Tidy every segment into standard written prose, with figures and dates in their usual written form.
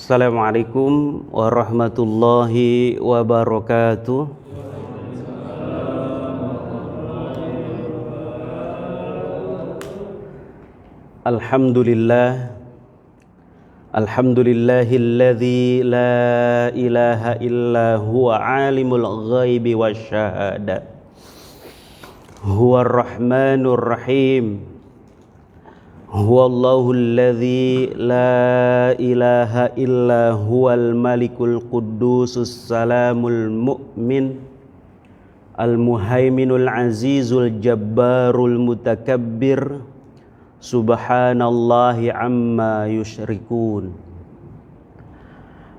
Assalamualaikum warahmatullahi wabarakatuh. Alhamdulillahilladzi la ilaha illa huwa alimul ghaibi wasyahada. Huwar rahmanur rahim. Huwallahul ladzi la ilaha illa huwal malikul quddusus salamul mu'min al muhaiminul azizul jabbarul mutakabbir subhanallahi amma yusyrikun.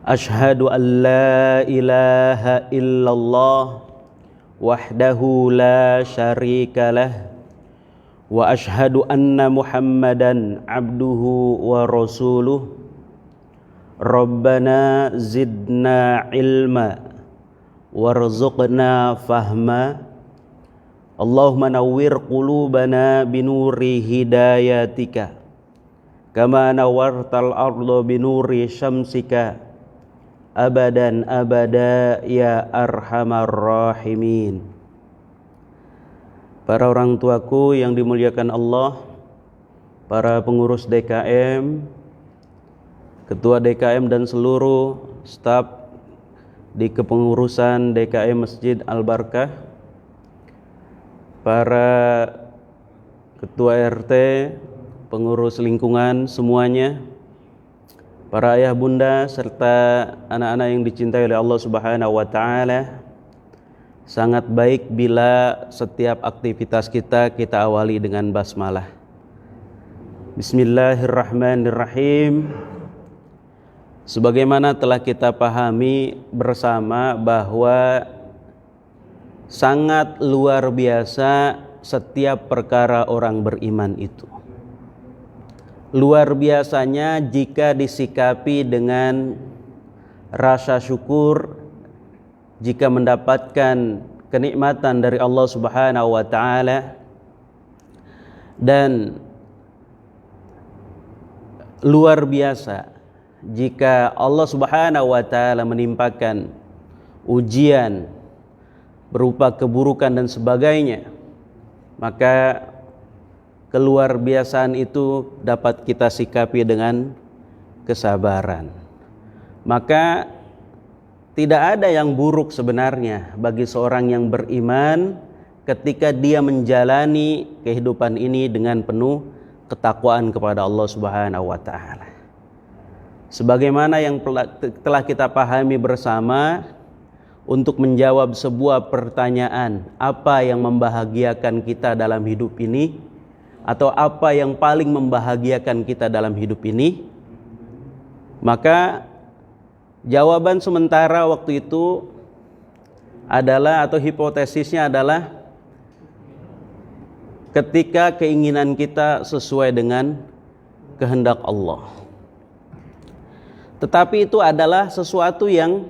Ashhadu an la ilaha illallah wahdahu la syarika lah wa ashhadu anna Muhammadan abduhu wa rasuluh. Rabbana zidna ilma warzuqna fahma. Allahumma nawwir qulubana binuri hidayatika kama nawwartal arda binuri syamsika abadan abada ya arhamar rahimin. Para orang tuaku yang dimuliakan Allah, para pengurus DKM, ketua DKM dan seluruh staf di kepengurusan DKM Masjid Al-Barkah, para ketua RT, pengurus lingkungan semuanya, para ayah bunda serta anak-anak yang dicintai oleh Allah Subhanahu wa taala. Sangat baik bila setiap aktivitas kita awali dengan basmalah. Bismillahirrahmanirrahim. Sebagaimana telah kita pahami bersama bahwa sangat luar biasa setiap perkara orang beriman itu. Luar biasanya jika disikapi dengan rasa syukur, jika mendapatkan kenikmatan dari Allah Subhanahu wa taala, dan luar biasa jika Allah Subhanahu wa taala menimpakan ujian berupa keburukan dan sebagainya, maka keluar biasaan itu dapat kita sikapi dengan kesabaran. Maka tidak ada yang buruk sebenarnya bagi seorang yang beriman ketika dia menjalani kehidupan ini dengan penuh ketakwaan kepada Allah Subhanahu wa taala. Sebagaimana yang telah kita pahami bersama, untuk menjawab sebuah pertanyaan, apa yang membahagiakan kita dalam hidup ini, atau apa yang paling membahagiakan kita dalam hidup ini, maka jawaban sementara waktu itu adalah, atau hipotesisnya adalah, ketika keinginan kita sesuai dengan kehendak Allah. Tetapi itu adalah sesuatu yang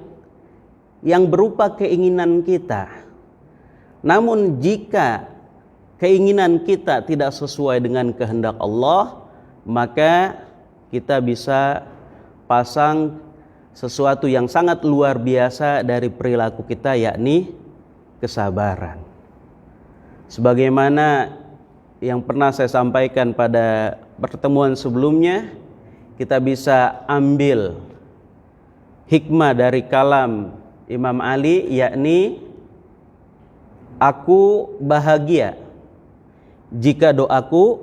berupa keinginan kita. Namun jika keinginan kita tidak sesuai dengan kehendak Allah, maka kita bisa pasang sesuatu yang sangat luar biasa dari perilaku kita, yakni kesabaran. Sebagaimana yang pernah saya sampaikan pada pertemuan sebelumnya, kita bisa ambil hikmah dari kalam Imam Ali, yakni aku bahagia jika doaku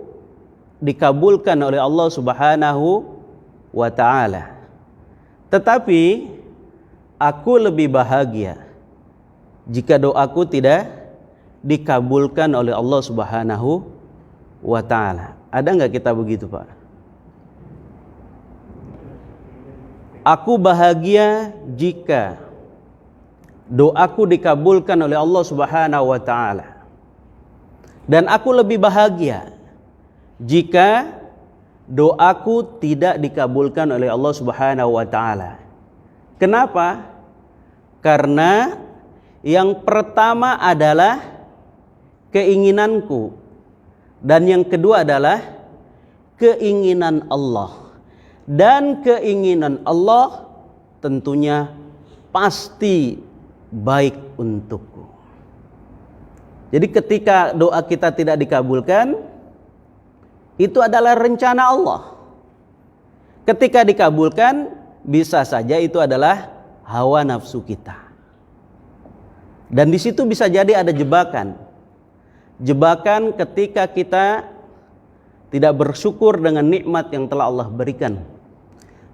dikabulkan oleh Allah Subhanahu wa taala. Tetapi aku lebih bahagia jika doaku tidak dikabulkan oleh Allah Subhanahu wa taala. Ada enggak kita begitu, Pak? Aku bahagia jika doaku dikabulkan oleh Allah Subhanahu wa taala. Dan aku lebih bahagia jika doaku tidak dikabulkan oleh Allah Subhanahu wa taala. Kenapa? Karena yang pertama adalah keinginanku, dan yang kedua adalah keinginan Allah. Dan keinginan Allah tentunya pasti baik untukku. Jadi ketika doa kita tidak dikabulkan, itu adalah rencana Allah. Ketika dikabulkan, bisa saja itu adalah hawa nafsu kita. Dan di situ bisa jadi ada jebakan. Jebakan ketika kita tidak bersyukur dengan nikmat yang telah Allah berikan.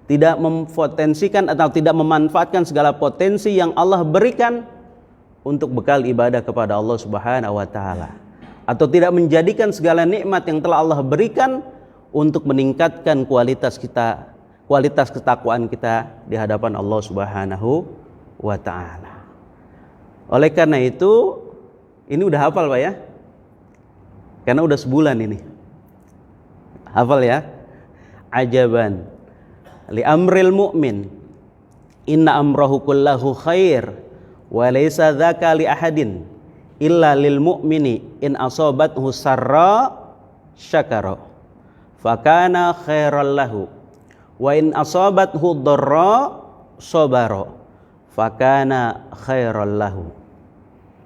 Tidak mempotensikan atau tidak memanfaatkan segala potensi yang Allah berikan untuk bekal ibadah kepada Allah Subhanahu wa taala, atau tidak menjadikan segala nikmat yang telah Allah berikan untuk meningkatkan kualitas ketakwaan kita di hadapan Allah Subhanahu wa taala. Oleh karena itu, ini udah hafal Pak ya? Karena udah sebulan ini. Hafal ya? Ajaban li amril mu'min inna amrahu kullahu khair wa laysa dzaka li ahadin illa lil mu'mini in asabathu sarra syakara fakana khairal lahu wa in asabathu dharra sabara fakana khairal lahu.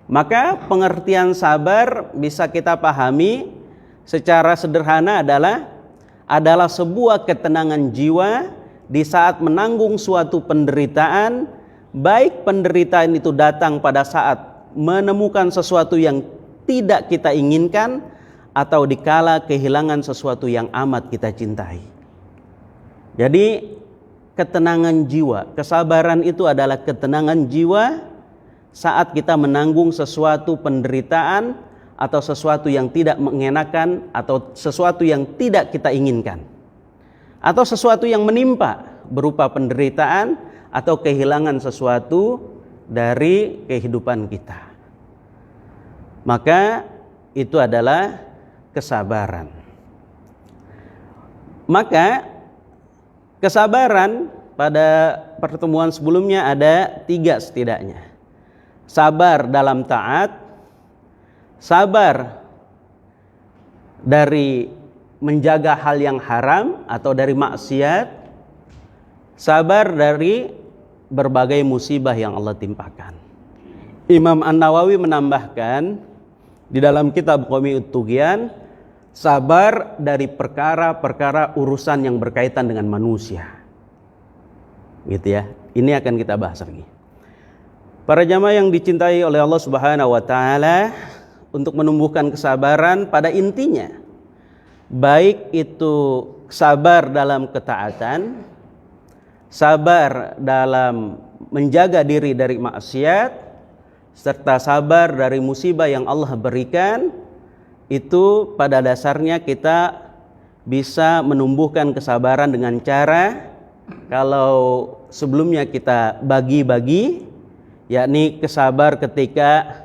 Maka pengertian sabar bisa kita pahami secara sederhana adalah sebuah ketenangan jiwa di saat menanggung suatu penderitaan, baik penderitaan itu datang pada saat menemukan sesuatu yang tidak kita inginkan atau dikala kehilangan sesuatu yang amat kita cintai. Jadi ketenangan jiwa, kesabaran itu adalah ketenangan jiwa saat kita menanggung sesuatu penderitaan atau sesuatu yang tidak mengenakan atau sesuatu yang tidak kita inginkan, atau sesuatu yang menimpa berupa penderitaan atau kehilangan sesuatu dari kehidupan kita. Maka itu adalah kesabaran. Maka kesabaran pada pertemuan sebelumnya ada 3 setidaknya. Sabar dalam taat, sabar dari menjaga hal yang haram atau dari maksiat, sabar dari berbagai musibah yang Allah timpakan. Imam An-Nawawi menambahkan di dalam kitab Qami'ut Tughyan, sabar dari perkara-perkara urusan yang berkaitan dengan manusia. Gitu ya. Ini akan kita bahas lagi. Para jamaah yang dicintai oleh Allah Subhanahu wa taala, untuk menumbuhkan kesabaran pada intinya, baik itu sabar dalam ketaatan, sabar dalam menjaga diri dari maksiat, serta sabar dari musibah yang Allah berikan, itu pada dasarnya kita bisa menumbuhkan kesabaran dengan cara, kalau sebelumnya kita bagi-bagi, yakni kesabar ketika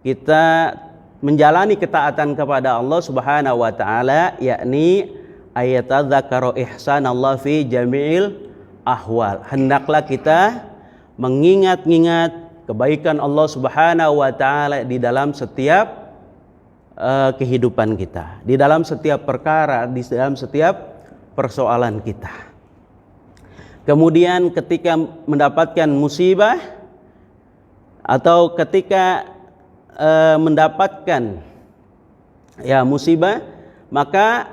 kita menjalani ketaatan kepada Allah Subhanahu wa taala, yakni ayatadzakaru ihsanallah fi jami'il ahwal. Hendaklah kita mengingat-ingat kebaikan Allah Subhanahu wa taala di dalam setiap kehidupan kita, di dalam setiap perkara, di dalam setiap persoalan kita. Kemudian ketika mendapatkan musibah atau ketika mendapatkan musibah, maka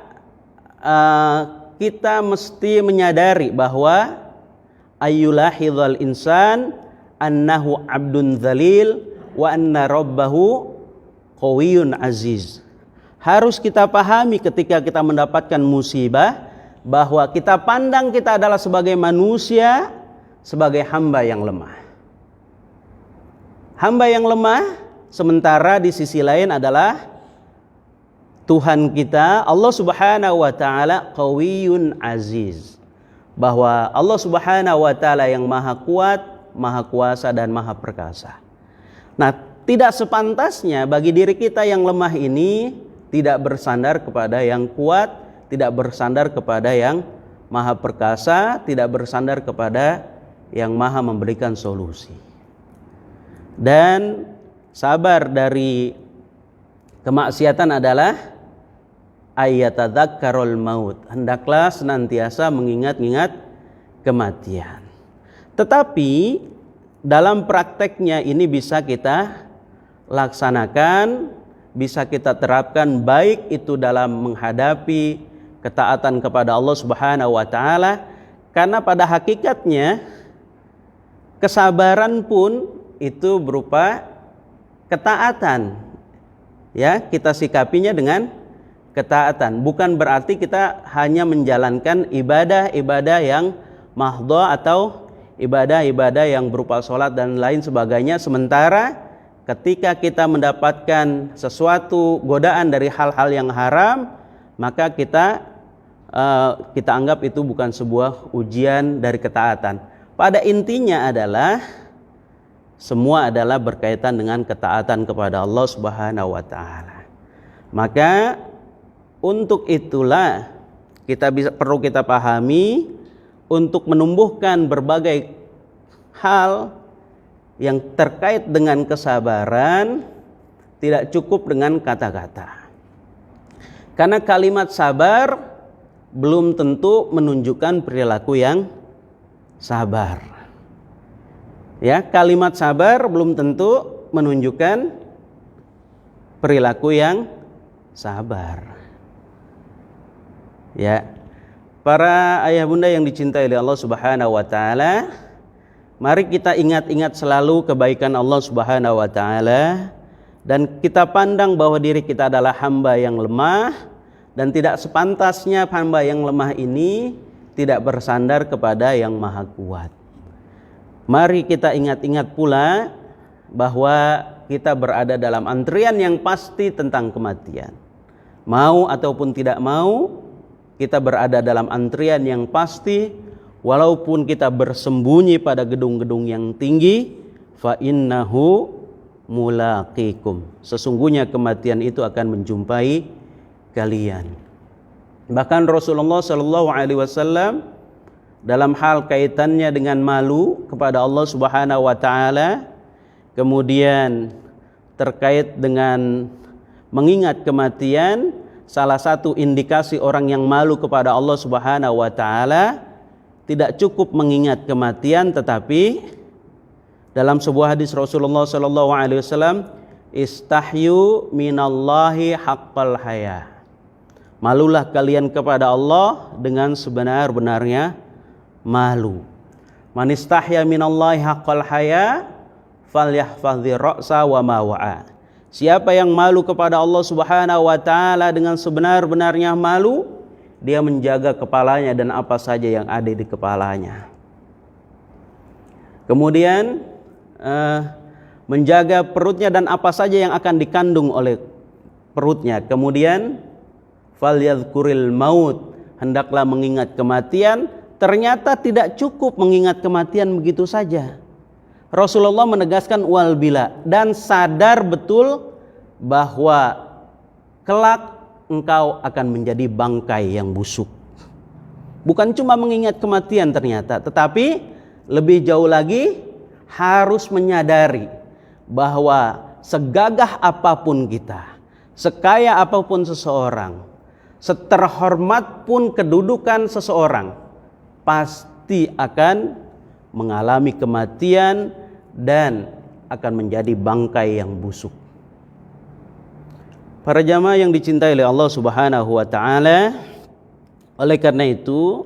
kita mesti menyadari bahwa ayyulahidhal insan annahu abdun dzalil wa anna rabbahu qawiyyun aziz. Harus kita pahami ketika kita mendapatkan musibah bahwa kita pandang kita adalah sebagai manusia, sebagai hamba yang lemah. Hamba yang lemah, sementara di sisi lain adalah Tuhan kita, Allah Subhanahu wa taala qawiyyun aziz. Bahwa Allah Subhanahu wa taala yang maha kuat, maha kuasa dan maha perkasa. Nah, tidak sepantasnya bagi diri kita yang lemah ini tidak bersandar kepada yang kuat, tidak bersandar kepada yang maha perkasa, tidak bersandar kepada yang maha memberikan solusi. Dan sabar dari kemaksiatan adalah ayatadzakkarul maut. Hendaklah senantiasa mengingat-ingat kematian. Tetapi dalam prakteknya ini bisa kita laksanakan, bisa kita terapkan, baik itu dalam menghadapi ketaatan kepada Allah Subhanahu wa taala, karena pada hakikatnya kesabaran pun itu berupa ketaatan. Ya, kita sikapinya dengan ketaatan. Bukan berarti kita hanya menjalankan ibadah-ibadah yang mahdha atau ibadah-ibadah yang berupa sholat dan lain sebagainya, sementara ketika kita mendapatkan sesuatu godaan dari hal-hal yang haram, maka kita anggap itu bukan sebuah ujian dari ketaatan. Pada intinya adalah semua adalah berkaitan dengan ketaatan kepada Allah Subhanahu wa taala. Maka untuk itulah perlu kita pahami, untuk menumbuhkan berbagai hal yang terkait dengan kesabaran tidak cukup dengan kata-kata. Karena kalimat sabar belum tentu menunjukkan perilaku yang sabar. Ya, kalimat sabar belum tentu menunjukkan perilaku yang sabar. Ya. Para ayah bunda yang dicintai oleh Allah Subhanahu wa taala, mari kita ingat-ingat selalu kebaikan Allah Subhanahu wa taala, dan kita pandang bahwa diri kita adalah hamba yang lemah, dan tidak sepantasnya hamba yang lemah ini tidak bersandar kepada yang maha kuat. Mari kita ingat-ingat pula bahwa kita berada dalam antrian yang pasti tentang kematian. Mau ataupun tidak mau, kita berada dalam antrian yang pasti. Walaupun kita bersembunyi pada gedung-gedung yang tinggi, fa innahu mulaqikum, sesungguhnya kematian itu akan menjumpai kalian. Bahkan Rasulullah sallallahu alaihi wasallam dalam hal kaitannya dengan malu kepada Allah Subhanahu wa taala, kemudian terkait dengan mengingat kematian, salah satu indikasi orang yang malu kepada Allah Subhanahu wa taala tidak cukup mengingat kematian, tetapi dalam sebuah hadis Rasulullah sallallahu alaihi wasallam, istahyu minallahi haqqal haya. Malulah kalian kepada Allah dengan sebenar-benarnya malu. Man istahya minallahi haqqal haya falyahfazir ra'sa wa ma wa'a. Siapa yang malu kepada Allah Subhanahu wa taala dengan sebenar-benarnya malu, dia menjaga kepalanya dan apa saja yang ada di kepalanya. Kemudian menjaga perutnya dan apa saja yang akan dikandung oleh perutnya. Kemudian falyadhkuril maut, hendaklah mengingat kematian. Ternyata tidak cukup mengingat kematian begitu saja. Rasulullah menegaskan wal bila, dan sadar betul bahwa kelak engkau akan menjadi bangkai yang busuk. Bukan cuma mengingat kematian ternyata, tetapi lebih jauh lagi harus menyadari bahwa segagah apapun kita, sekaya apapun seseorang, seterhormat pun kedudukan seseorang, pasti akan mengalami kematian dan akan menjadi bangkai yang busuk. Para jamaah yang dicintai oleh Allah Subhanahu wa taala, oleh karena itu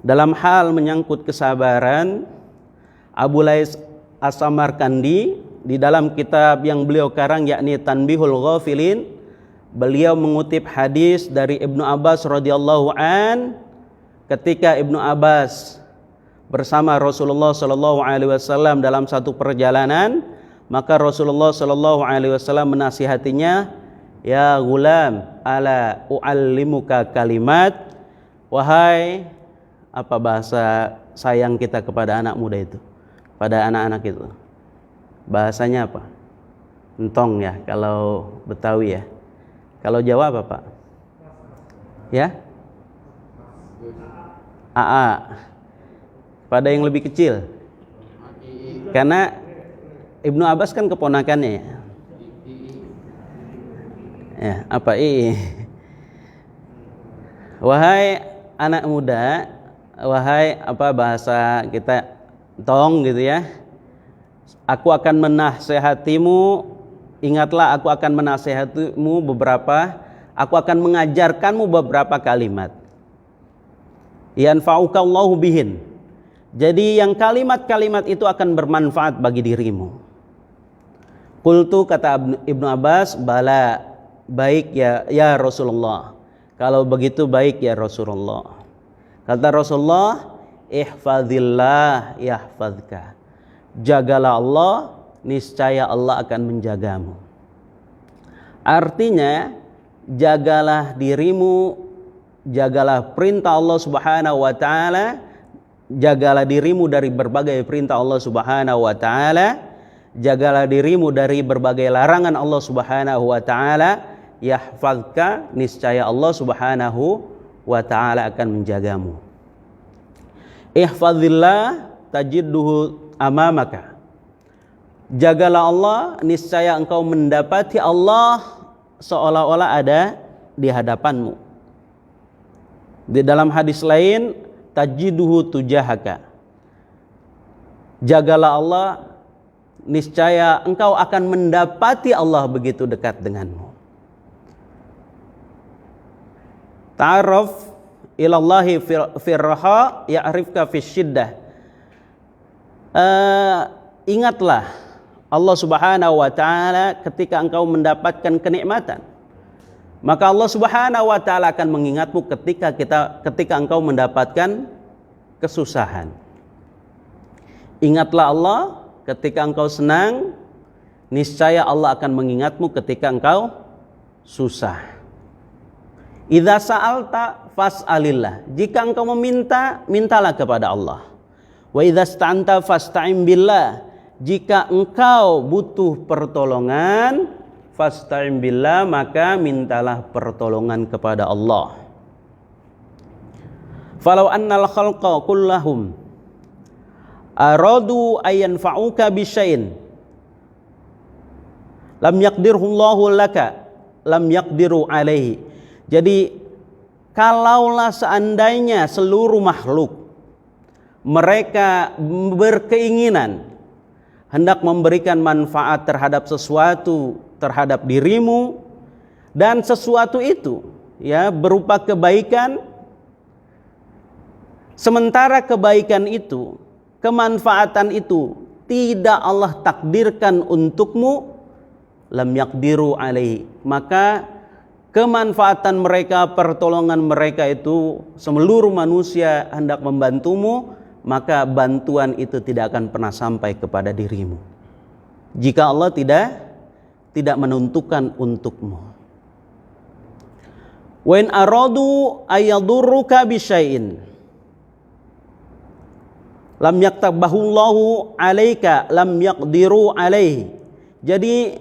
dalam hal menyangkut kesabaran, Abu Lais As-Samarkandi di dalam kitab yang beliau karang yakni Tanbihul Ghafilin, beliau mengutip hadis dari Ibnu Abbas radhiyallahu an, ketika Ibnu Abbas bersama Rasulullah sallallahu alaihi wasallam dalam satu perjalanan, maka Rasulullah sallallahu alaihi wasallam menasihatinya, ya gulam, ala uallimuka kalimat, wahai, apa bahasa sayang kita kepada anak muda itu, pada anak-anak itu, bahasanya apa? Entong ya kalau Betawi ya. Kalau Jawa apa Pak? Ya? AA. Pada yang lebih kecil. Karena Ibnu Abbas kan keponakannya ya. Ya, apa wahai anak muda, wahai apa bahasa kita tong gitu ya. Aku akan menasehatimu, ingatlah aku akan menasehatimu aku akan mengajarkanmu beberapa kalimat. Yanfa'ukallahu bihin. Jadi yang kalimat-kalimat itu akan bermanfaat bagi dirimu. Qultu, kata Ibnu Abbas, bala, baik ya Rasulullah. Kalau begitu baik ya Rasulullah. Kata Rasulullah, ihfazillah yahfazka. Jagalah Allah, niscaya Allah akan menjagamu. Artinya, jagalah dirimu, jagalah perintah Allah Subhanahu wa taala, jagalah dirimu dari berbagai perintah Allah Subhanahu wa taala. Jagalah dirimu dari berbagai larangan Allah Subhanahu wa taala, yahfazka, niscaya Allah Subhanahu wa taala akan menjagamu. Ihfazillah tajidduhu amamaka. Jagalah Allah, niscaya engkau mendapati Allah seolah-olah ada di hadapanmu. Di dalam hadis lain, tajiduhu tujahaka. Jagalah Allah, niscaya engkau akan mendapati Allah begitu dekat denganmu. Ta'arraf ilallahi firraha ya'rifka fisyiddah. Ingatlah Allah Subhanahu wa taala ketika engkau mendapatkan kenikmatan. Maka Allah Subhanahu wa taala akan mengingatmu ketika engkau mendapatkan kesusahan. Ingatlah Allah ketika engkau senang, niscaya Allah akan mengingatmu ketika engkau susah. Idza sa'alta fas'alillah. Jika engkau meminta, mintalah kepada Allah. Wa idza sta'anta fasta'in billah. Jika engkau butuh pertolongan, fasta'in billah, maka mintalah pertolongan kepada Allah. Falau annal khalqa kullahum aradu ayanfa'uka bisyai'in lam yaqdirhullahu laka lam yaqdiru alaihi. Jadi kalaulah seandainya seluruh makhluk mereka berkeinginan hendak memberikan manfaat terhadap sesuatu, terhadap dirimu, dan sesuatu itu ya berupa kebaikan, sementara kebaikan itu, kemanfaatan itu tidak Allah takdirkan untukmu, lam yaqdiru alaihi, maka kemanfaatan mereka, pertolongan mereka itu, seluruh manusia hendak membantumu, maka bantuan itu tidak akan pernah sampai kepada dirimu jika Allah tidak menentukan untukmu. Wa in aradu ayadurruka bisyai'in lam yaktabahullahu alaika lam yaqdiru alaihi. Jadi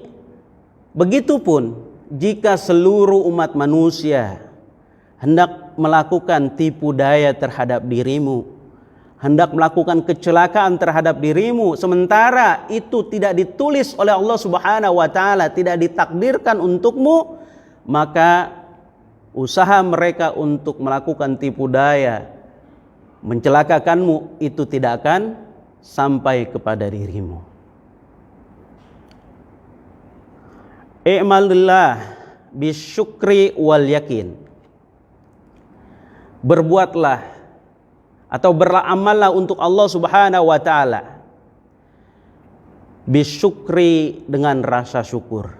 begitupun jika seluruh umat manusia hendak melakukan tipu daya terhadap dirimu, hendak melakukan kecelakaan terhadap dirimu, sementara itu tidak ditulis oleh Allah Subhanahu wa taala, tidak ditakdirkan untukmu, maka usaha mereka untuk melakukan tipu daya, mencelakakanmu, itu tidak akan sampai kepada dirimu. I'malillah bisyukri wal yakin. Berbuatlah atau beramallah untuk Allah Subhanahu wa taala bisyukri, dengan rasa syukur,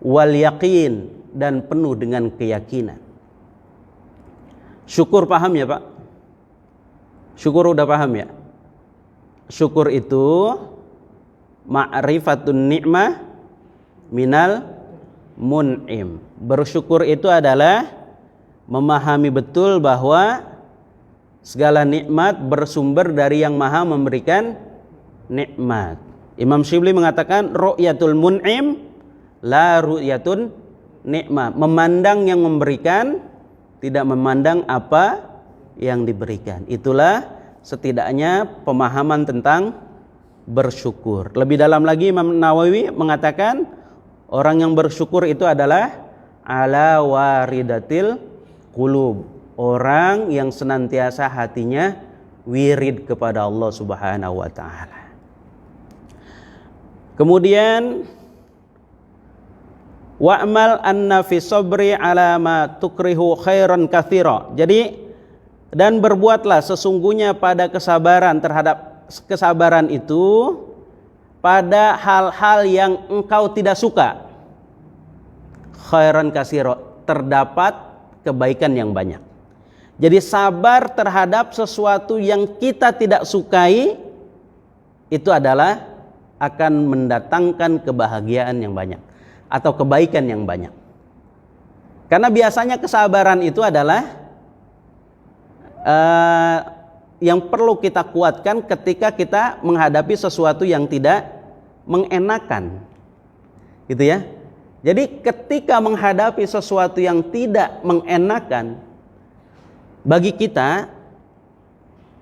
wal yakin, dan penuh dengan keyakinan. Syukur paham ya Pak? Syukur udah paham ya? Syukur itu ma'rifatun ni'mah minal mun'im. Bersyukur itu adalah memahami betul bahwa segala nikmat bersumber dari yang maha memberikan nikmat. Imam Syibli mengatakan ru'yatul mun'im la ru'yatun nikmah. Memandang yang memberikan, tidak memandang apa yang diberikan. Itulah setidaknya pemahaman tentang bersyukur. Lebih dalam lagi Imam Nawawi mengatakan orang yang bersyukur itu adalah ala waridatil qulub, orang yang senantiasa hatinya wirid kepada Allah Subhanahu wa taala. Kemudian wa'mal anna fi sabri ala ma tukrihu khairan katsira. Jadi dan berbuatlah sesungguhnya pada kesabaran itu pada hal-hal yang engkau tidak suka. Khairan katsira, terdapat kebaikan yang banyak. Jadi sabar terhadap sesuatu yang kita tidak sukai itu adalah akan mendatangkan kebahagiaan yang banyak atau kebaikan yang banyak. Karena biasanya kesabaran itu adalah yang perlu kita kuatkan ketika kita menghadapi sesuatu yang tidak mengenakan, gitu ya. Jadi ketika menghadapi sesuatu yang tidak mengenakan bagi kita,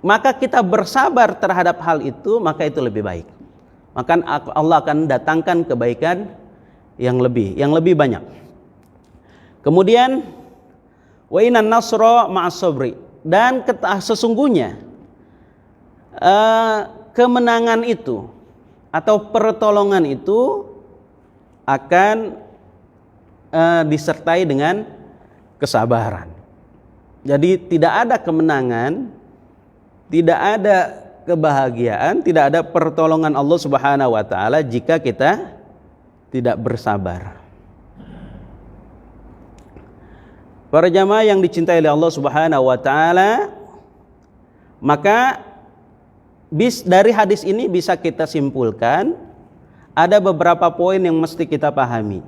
maka kita bersabar terhadap hal itu, maka itu lebih baik. Maka Allah akan datangkan kebaikan yang lebih banyak. Kemudian wa innan nasra ma'as sabri, dan sesungguhnya kemenangan itu atau pertolongan itu akan disertai dengan kesabaran. Jadi tidak ada kemenangan, tidak ada kebahagiaan, tidak ada pertolongan Allah Subhanahu wa taala jika kita tidak bersabar. Para jamaah yang dicintai oleh Allah Subhanahu wa taala, maka dari hadis ini bisa kita simpulkan ada beberapa poin yang mesti kita pahami.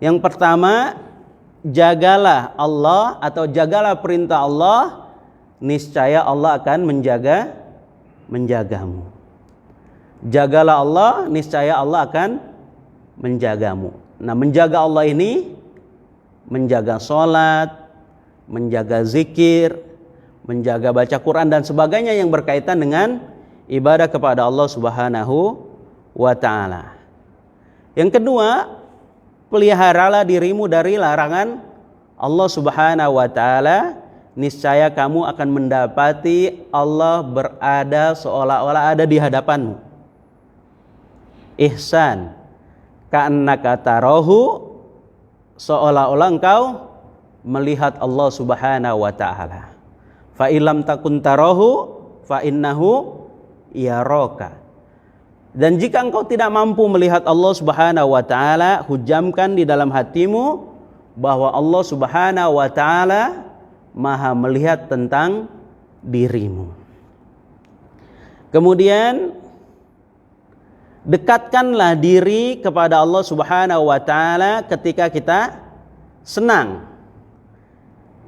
Yang pertama, jagalah Allah atau jagalah perintah Allah, niscaya Allah akan menjagamu. Jagalah Allah, niscaya Allah akan menjagamu. Nah, menjaga Allah ini menjaga sholat, menjaga zikir, menjaga baca Quran dan sebagainya yang berkaitan dengan ibadah kepada Allah Subhanahu wa ta'ala. Yang kedua, peliharalah dirimu dari larangan Allah Subhanahu wa ta'ala, niscaya kamu akan mendapati Allah berada seolah-olah ada di hadapanmu. Ihsan, ka'annaka tarahu, seolah-olah engkau melihat Allah Subhanahu wa ta'ala. Fa illam takun tarahu fa innahu yaraka. Dan jika engkau tidak mampu melihat Allah Subhanahu wa ta'ala, hujamkan di dalam hatimu bahwa Allah Subhanahu wa ta'ala maha melihat tentang dirimu. Kemudian dekatkanlah diri kepada Allah Subhanahu wa ta'ala ketika kita senang.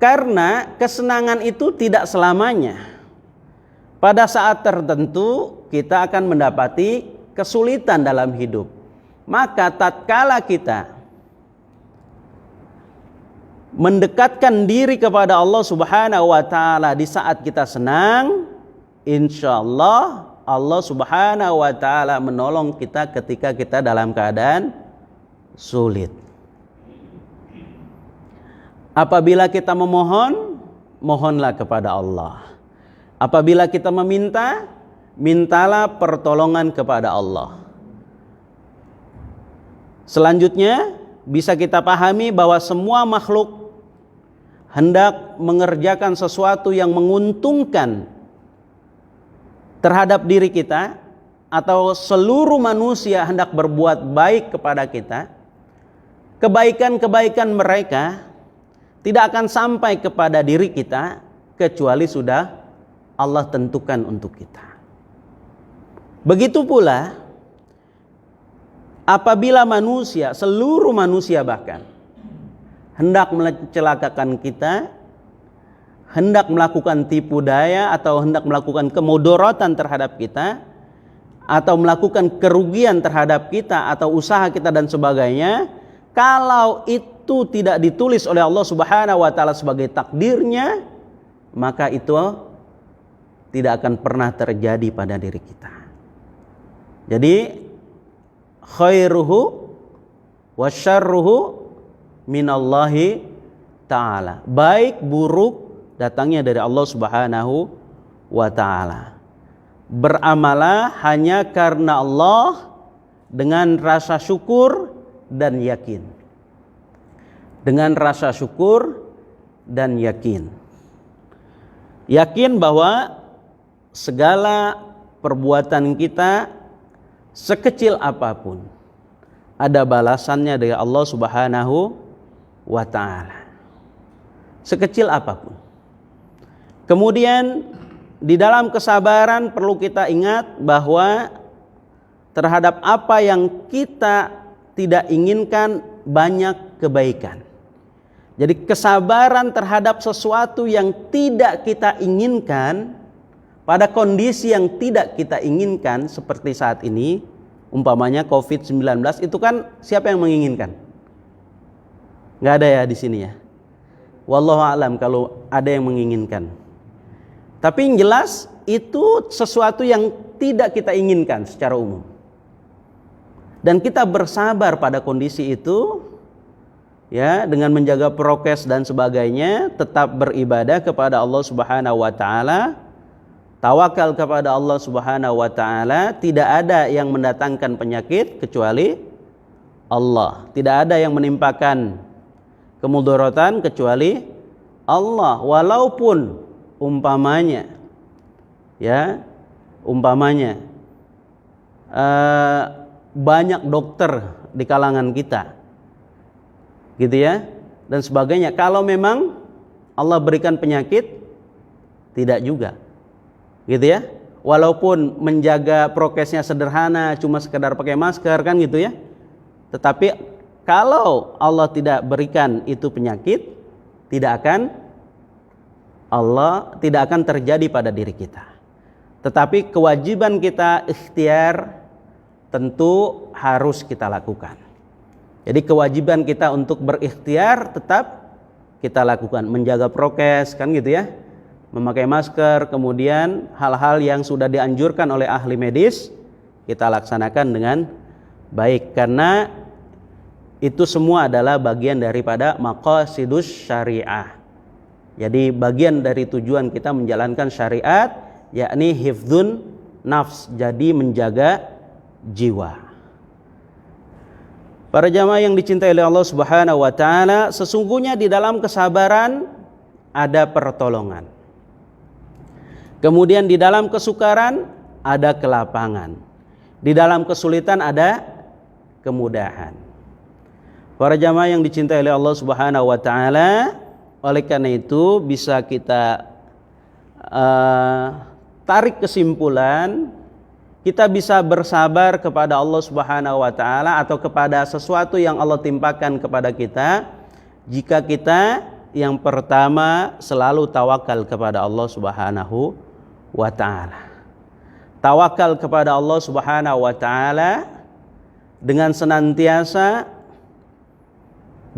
Karena kesenangan itu tidak selamanya. Pada saat tertentu kita akan mendapati kesulitan dalam hidup. Maka tatkala kita mendekatkan diri kepada Allah Subhanahu wa ta'ala di saat kita senang, insyaallah Allah Subhanahu wa ta'ala menolong kita ketika kita dalam keadaan sulit. Apabila kita memohon, mohonlah kepada Allah. Apabila kita meminta, mintalah pertolongan kepada Allah. Selanjutnya bisa kita pahami bahwa semua makhluk hendak mengerjakan sesuatu yang menguntungkan terhadap diri kita, atau seluruh manusia hendak berbuat baik kepada kita. Kebaikan-kebaikan mereka tidak akan sampai kepada diri kita kecuali sudah Allah tentukan untuk kita. Begitu pula apabila manusia, seluruh manusia bahkan hendak mencelakakan kita, hendak melakukan tipu daya atau hendak melakukan kemudorotan terhadap kita, atau melakukan kerugian terhadap kita atau usaha kita dan sebagainya, kalau itu tidak ditulis oleh Allah Subhanahu wa ta'ala sebagai takdirnya, maka itu tidak akan pernah terjadi pada diri kita. Jadi khairuhu wa syarruhu minallahi ta'ala. Baik buruk datangnya dari Allah Subhanahu wa ta'ala. Beramalah hanya karena Allah dengan rasa syukur dan yakin. Dengan rasa syukur dan yakin. Yakin bahwa segala perbuatan kita sekecil apapun ada balasannya dari Allah Subhanahu wa ta'ala. Sekecil apapun. Kemudian di dalam kesabaran perlu kita ingat bahwa terhadap apa yang kita tidak inginkan banyak kebaikan. Jadi kesabaran terhadap sesuatu yang tidak kita inginkan pada kondisi yang tidak kita inginkan seperti saat ini, umpamanya COVID-19, itu kan siapa yang menginginkan? Nggak ada ya di sini ya. Wallahu a'lam kalau ada yang menginginkan. Tapi yang jelas itu sesuatu yang tidak kita inginkan secara umum. Dan kita bersabar pada kondisi itu, ya, dengan menjaga prokes dan sebagainya, tetap beribadah kepada Allah Subhanahu wa taala, tawakal kepada Allah Subhanahu wa taala. Tidak ada yang mendatangkan penyakit kecuali Allah. Tidak ada yang menimpakan kemudaratan kecuali Allah. Walaupun umpamanya banyak dokter di kalangan kita, gitu ya, dan sebagainya. Kalau memang Allah berikan penyakit, tidak juga, gitu ya. Walaupun menjaga prokesnya sederhana, cuma sekedar pakai masker kan gitu ya. Tetapi kalau Allah tidak berikan itu penyakit, tidak akan terjadi pada diri kita. Tetapi kewajiban kita ikhtiar tentu harus kita lakukan. Jadi kewajiban kita untuk berikhtiar tetap kita lakukan, menjaga prokes kan gitu ya, memakai masker, kemudian hal-hal yang sudah dianjurkan oleh ahli medis kita laksanakan dengan baik, karena itu semua adalah bagian daripada maqasidus syariah. Jadi bagian dari tujuan kita menjalankan syariat, yakni hifdzun nafs, jadi menjaga jiwa. Para jamaah yang dicintai oleh Allah Subhanahu wa taala, sesungguhnya di dalam kesabaran ada pertolongan. Kemudian di dalam kesukaran ada kelapangan. Di dalam kesulitan ada kemudahan. Para jamaah yang dicintai oleh Allah Subhanahu wa taala, oleh karena itu bisa kita tarik kesimpulan, kita bisa bersabar kepada Allah Subhanahu wa taala atau kepada sesuatu yang Allah timpakan kepada kita jika kita yang pertama selalu tawakal kepada Allah Subhanahu wa taala. Tawakal kepada Allah Subhanahu wa taala dengan senantiasa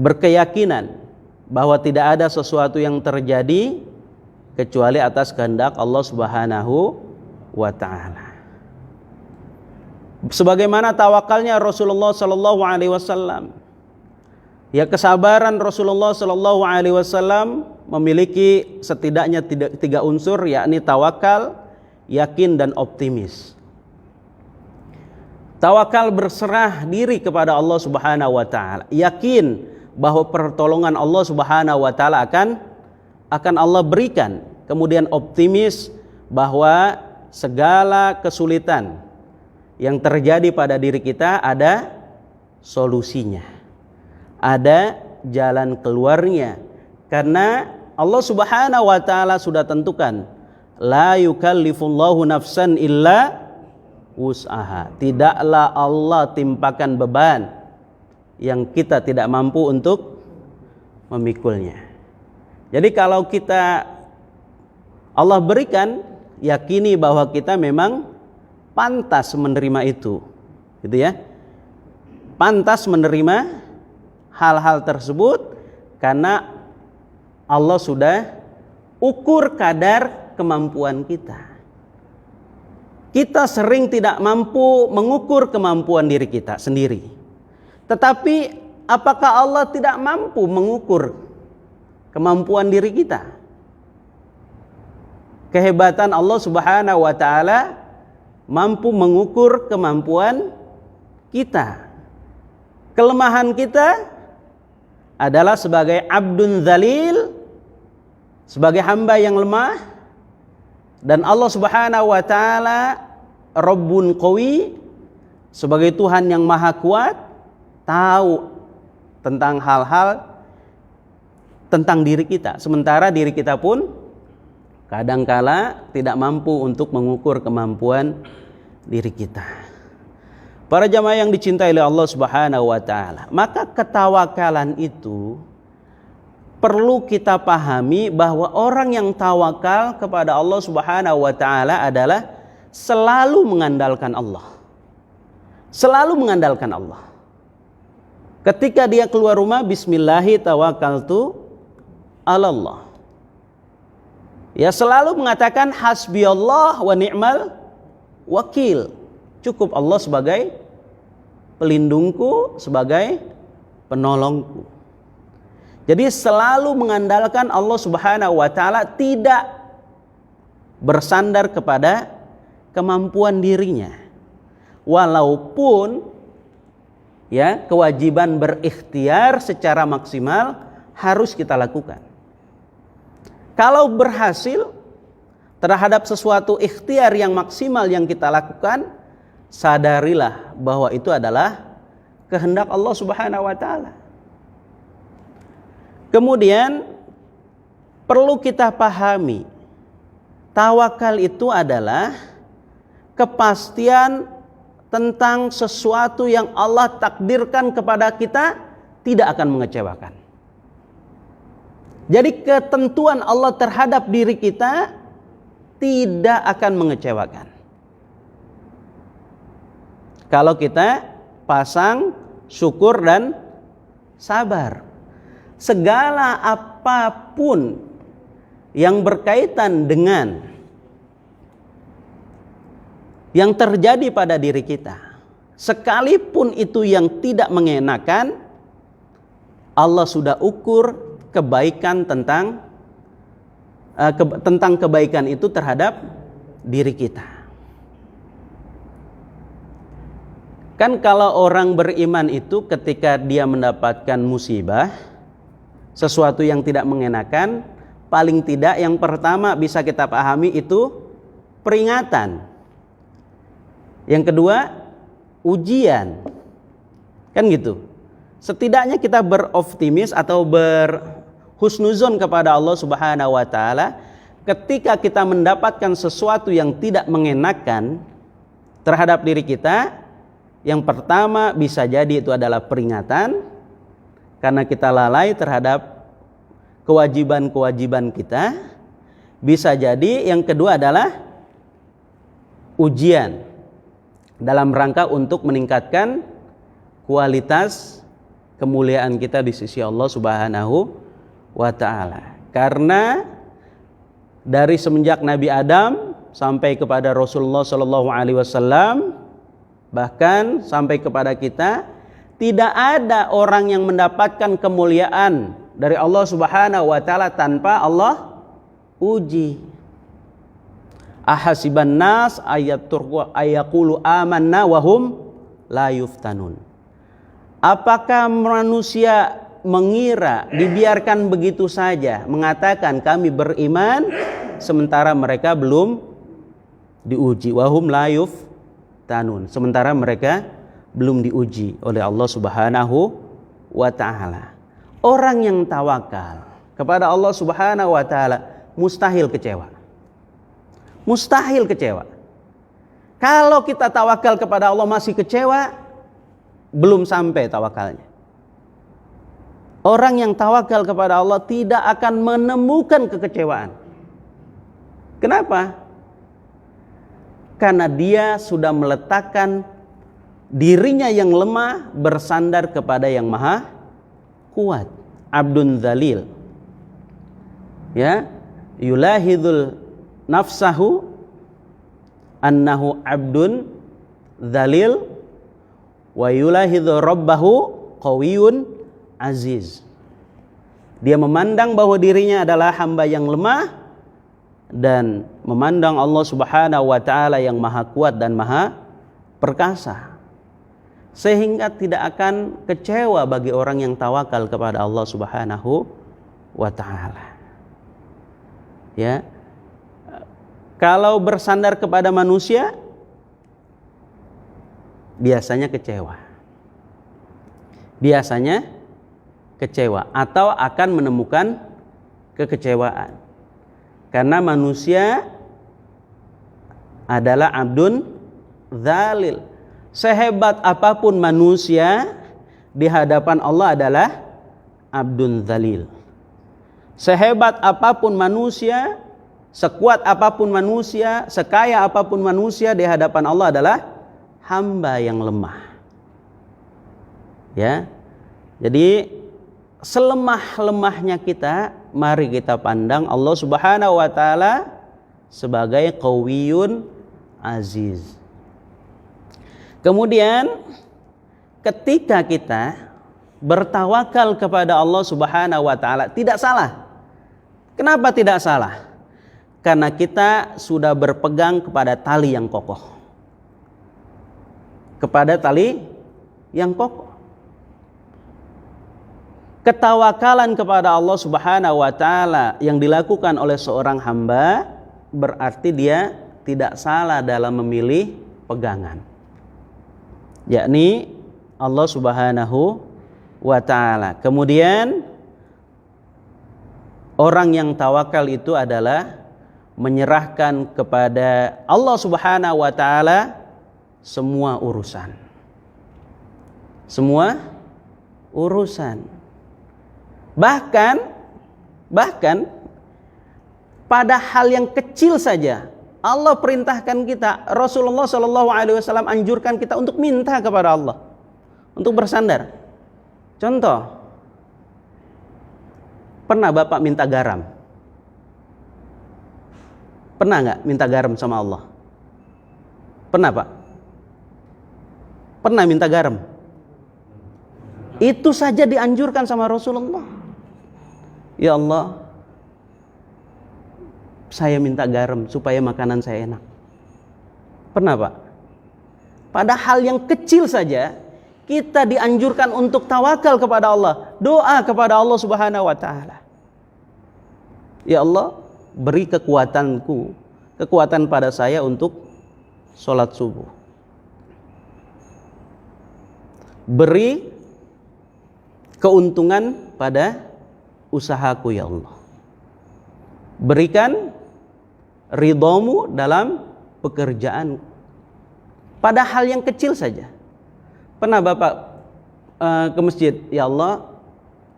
berkeyakinan bahwa tidak ada sesuatu yang terjadi kecuali atas kehendak Allah Subhanahu wa taala. Sebagaimana tawakalnya Rasulullah sallallahu alaihi wasallam. Ya, kesabaran Rasulullah sallallahu alaihi wasallam memiliki setidaknya tiga unsur, yakni tawakal, yakin dan optimis. Tawakal berserah diri kepada Allah Subhanahu wa taala, yakin bahwa pertolongan Allah Subhanahu wa taala akan Allah berikan. Kemudian optimis bahwa segala kesulitan yang terjadi pada diri kita ada solusinya, ada jalan keluarnya, karena Allah Subhanahu wa taala sudah tentukan, la yukallifullahu nafsan illa wus'aha. Tidaklah Allah timpakan beban yang kita tidak mampu untuk memikulnya. Jadi kalau Allah berikan, yakini bahwa kita memang pantas menerima itu, gitu ya. Pantas menerima hal-hal tersebut karena Allah sudah ukur kadar kemampuan kita. Kita sering tidak mampu mengukur kemampuan diri kita sendiri. Tetapi apakah Allah tidak mampu mengukur kemampuan diri kita? kehebatan Allah Subhanahu wa taala mampu mengukur kemampuan kita. Kelemahan kita adalah sebagai abdun dzalil, sebagai hamba yang lemah, dan Allah Subhanahu wa taala Rabbun qawi, sebagai Tuhan yang maha kuat, tahu tentang hal-hal tentang diri kita, sementara diri kita pun kadangkala tidak mampu untuk mengukur kemampuan diri kita. Para jamaah yang dicintai oleh Allah Subhanahu wa taala, maka ketawakalan itu perlu kita pahami bahwa orang yang tawakal kepada Allah Subhanahu wa taala adalah selalu mengandalkan Allah. Selalu mengandalkan Allah. Ketika dia keluar rumah, bismillahi tawakkaltu 'alallah. Ya, selalu mengatakan hasbiyallah wa ni'mal wakil. Cukup Allah sebagai pelindungku, sebagai penolongku. Jadi selalu mengandalkan Allah Subhanahu wa taala, tidak bersandar kepada kemampuan dirinya. Walaupun ya kewajiban berikhtiar secara maksimal harus kita lakukan. Kalau berhasil terhadap sesuatu ikhtiar yang maksimal yang kita lakukan, sadarilah bahwa itu adalah kehendak Allah Subhanahu wa taala. Kemudian perlu kita pahami, tawakal itu adalah kepastian tentang sesuatu yang Allah takdirkan kepada kita tidak akan mengecewakan. Jadi ketentuan Allah terhadap diri kita tidak akan mengecewakan. Kalau kita pasang syukur dan sabar, segala apapun yang berkaitan dengan yang terjadi pada diri kita, sekalipun itu yang tidak mengenakan, Allah sudah ukur kebaikan tentang kebaikan itu terhadap diri kita. Kan kalau orang beriman itu ketika dia mendapatkan musibah, sesuatu yang tidak mengenakan, paling tidak yang pertama bisa kita pahami itu peringatan. Yang kedua, ujian. Kan gitu. Setidaknya kita beroptimis atau berhusnuzon kepada Allah Subhanahu wa taala ketika kita mendapatkan sesuatu yang tidak mengenakan terhadap diri kita. Yang pertama bisa jadi itu adalah peringatan karena kita lalai terhadap kewajiban-kewajiban kita. Bisa jadi yang kedua adalah ujian dalam rangka untuk meningkatkan kualitas kemuliaan kita di sisi Allah Subhanahu wa taala. Karena dari semenjak Nabi Adam sampai kepada Rasulullah sallallahu alaihi wasallam, bahkan sampai kepada kita, tidak ada orang yang mendapatkan kemuliaan dari Allah Subhanahu wa taala tanpa Allah uji. Ahasiban nas ayaqulu amanna wa hum la yuftanun. Apakah manusia mengira dibiarkan begitu saja mengatakan kami beriman sementara mereka belum diuji? Wa hum la yuftanun, sementara mereka belum diuji oleh Allah Subhanahu wa taala. Orang yang tawakal kepada Allah Subhanahu wa taala mustahil kecewa. Mustahil kecewa. Kalau kita tawakal kepada Allah masih kecewa, belum sampai tawakalnya. Orang yang tawakal kepada Allah tidak akan menemukan kekecewaan. Kenapa? Karena dia sudah meletakkan dirinya yang lemah bersandar kepada yang maha kuat. Abdun dzalil. Ya, yulahidul nafsahu annahu abdun dzalil wa yulahidhu rabbahu qawiyun aziz. Dia memandang bahwa dirinya adalah hamba yang lemah dan memandang Allah Subhanahu wa taala yang maha kuat dan maha perkasa, sehingga tidak akan kecewa bagi orang yang tawakal kepada Allah Subhanahu wa taala. Ya. Kalau bersandar kepada manusia biasanya kecewa. Biasanya kecewa atau akan menemukan kekecewaan. Karena manusia adalah abdun dzalil. Sehebat apapun manusia di hadapan Allah adalah abdun dzalil. Sehebat apapun manusia, sekuat apapun manusia, sekaya apapun manusia di hadapan Allah adalah hamba yang lemah. Ya. Jadi selemah-lemahnya kita, mari kita pandang Allah Subhanahu wa taala sebagai Qawiyyun Aziz. Kemudian ketika kita bertawakal kepada Allah Subhanahu wa taala tidak salah. Kenapa tidak salah? Karena kita sudah berpegang kepada tali yang kokoh. Kepada tali yang kokoh. Ketawakalan kepada Allah Subhanahu wa taala yang dilakukan oleh seorang hamba berarti dia tidak salah dalam memilih pegangan. Yakni Allah Subhanahu wa taala. Kemudian orang yang tawakal itu adalah menyerahkan kepada Allah Subhanahu wa taala semua urusan. Semua urusan. Bahkan pada hal yang kecil saja Allah perintahkan kita, Rasulullah Shallallahu Alaihi Wasallam anjurkan kita untuk minta kepada Allah, untuk bersandar. Contoh, pernah Bapak minta garam? Pernah nggak minta garam sama Allah? Pernah Pak? Pernah minta garam? Itu saja dianjurkan sama Rasulullah. Ya Allah, saya minta garam supaya makanan saya enak. Pernah Pak? Pada hal yang kecil saja kita dianjurkan untuk tawakal kepada Allah, doa kepada Allah Subhanahu wa taala. Ya Allah, beri kekuatan pada saya untuk sholat subuh. Beri keuntungan pada usahaku ya Allah. Berikan ridhamu dalam pekerjaan. Pada hal yang kecil saja. Pernah Bapak ke masjid, ya Allah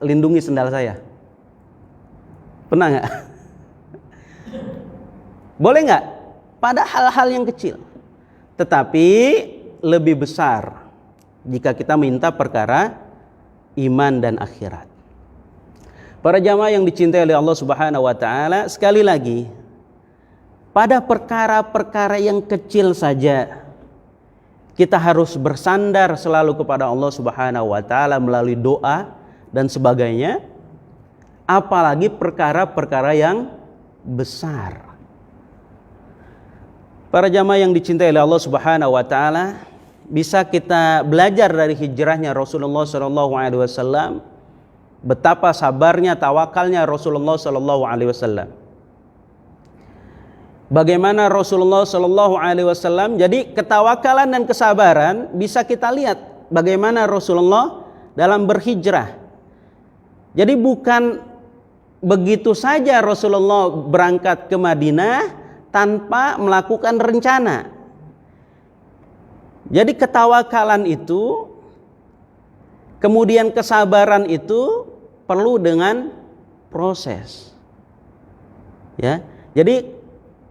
lindungi sendal saya? Pernah nggak? Boleh nggak? Pada hal-hal yang kecil. Tetapi lebih besar jika kita minta perkara iman dan akhirat. Para jamaah yang dicintai oleh Allah Subhanahu wa taala, sekali lagi pada perkara-perkara yang kecil saja kita harus bersandar selalu kepada Allah Subhanahu wa taala melalui doa dan sebagainya, apalagi perkara-perkara yang besar. Para jamaah yang dicintai oleh Allah Subhanahu wa taala, bisa kita belajar dari hijrahnya Rasulullah sallallahu alaihi wasallam, betapa sabarnya, tawakalnya Rasulullah sallallahu alaihi wasallam. Bagaimana Rasulullah sallallahu alaihi wasallam, jadi ketawakalan dan kesabaran bisa kita lihat bagaimana Rasulullah dalam berhijrah. Jadi bukan begitu saja Rasulullah berangkat ke Madinah tanpa melakukan rencana. Jadi ketawakalan itu, kemudian kesabaran itu perlu dengan proses. Ya, jadi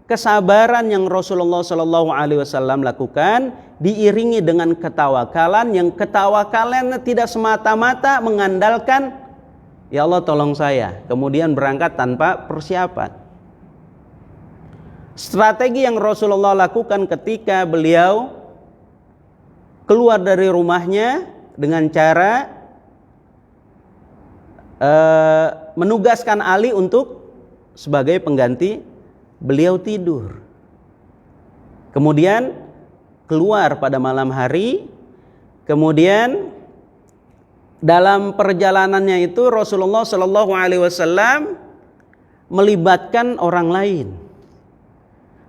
kesabaran yang Rasulullah Shallallahu Alaihi Wasallam lakukan diiringi dengan ketawakalan, yang ketawakalan tidak semata-mata mengandalkan ya Allah tolong saya, kemudian berangkat tanpa persiapan. Strategi yang Rasulullah lakukan ketika beliau keluar dari rumahnya dengan cara menugaskan Ali untuk sebagai pengganti beliau tidur. Kemudian keluar pada malam hari. Kemudian dalam perjalanannya itu Rasulullah Shallallahu Alaihi Wasallam melibatkan orang lain,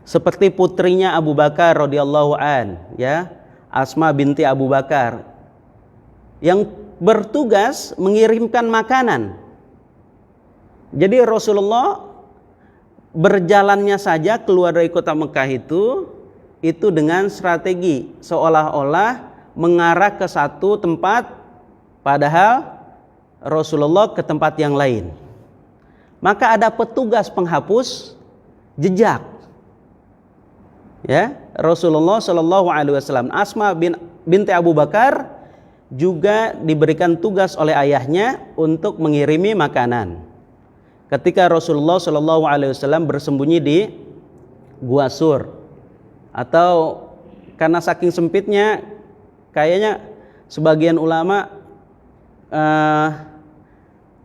seperti putrinya Abu Bakar radhiyallahu an, ya, Asma binti Abu Bakar, yang bertugas mengirimkan makanan. Jadi Rasulullah berjalannya saja keluar dari kota Mekah itu dengan strategi seolah-olah mengarah ke satu tempat, padahal Rasulullah ke tempat yang lain. Maka ada petugas penghapus jejak. Ya, Rasulullah Shallallahu Alaihi Wasallam, Asma binti Abu Bakar juga diberikan tugas oleh ayahnya untuk mengirimi makanan. Ketika Rasulullah Shallallahu Alaihi Wasallam bersembunyi di Gua Sur, atau karena saking sempitnya, kayaknya sebagian ulama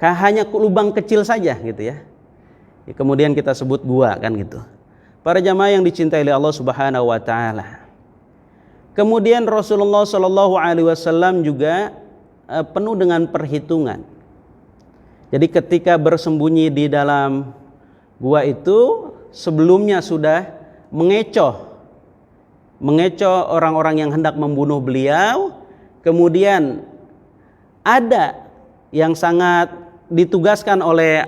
hanya lubang kecil saja gitu ya. Kemudian kita sebut gua kan gitu. Para jamaah yang dicintai oleh Allah Subhanahu wa taala. Kemudian Rasulullah Shallallahu Alaihi Wasallam juga penuh dengan perhitungan. Jadi ketika bersembunyi di dalam gua itu, sebelumnya sudah mengecoh orang-orang yang hendak membunuh beliau. Kemudian ada yang sangat ditugaskan oleh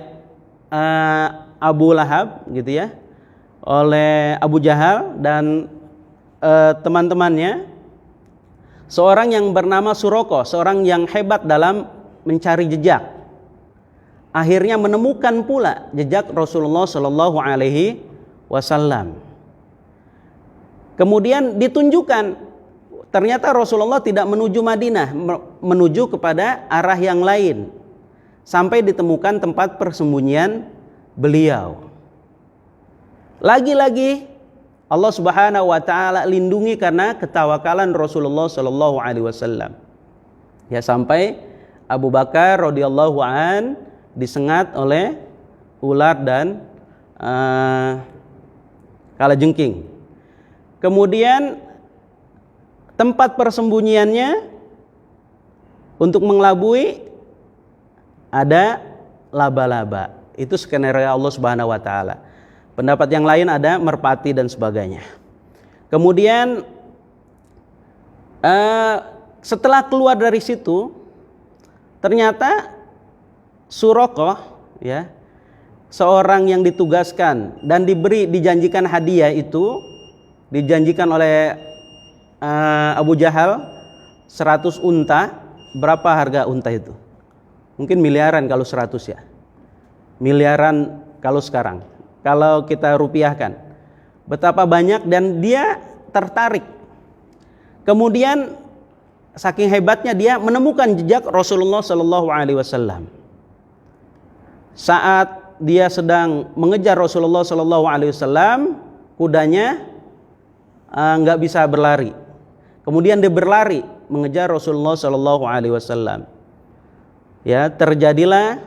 Abu Lahab gitu ya, oleh Abu Jahal dan teman-temannya, seorang yang bernama Suroko, seorang yang hebat dalam mencari jejak. Akhirnya menemukan pula jejak Rasulullah Shallallahu Alaihi Wasallam. Kemudian ditunjukkan, ternyata Rasulullah tidak menuju Madinah, menuju kepada arah yang lain, sampai ditemukan tempat persembunyian beliau. Lagi-lagi Allah Subhanahu wa taala lindungi karena ketawakalan Rasulullah Shallallahu Alaihi Wasallam. Ya, sampai Abu Bakar radhiyallahu an disengat oleh ular dan kalajengking. Kemudian tempat persembunyiannya untuk mengelabui ada laba-laba. Itu skenario Allah Subhanahu wa taala. Pendapat yang lain ada merpati dan sebagainya. Kemudian setelah keluar dari situ, ternyata Suraqah, ya, seorang yang ditugaskan dan dijanjikan hadiah itu, dijanjikan oleh Abu Jahal 100 unta. Berapa harga unta itu? Mungkin miliaran kalau 100 ya. Miliaran kalau sekarang. Kalau kita rupiahkan. Betapa banyak, dan dia tertarik. Kemudian saking hebatnya dia menemukan jejak Rasulullah Shallallahu Alaihi Wasallam. Saat dia sedang mengejar Rasulullah Shallallahu Alaihi Wasallam, kudanya nggak bisa berlari. Kemudian dia berlari mengejar Rasulullah Shallallahu Alaihi Wasallam. Ya, terjadilah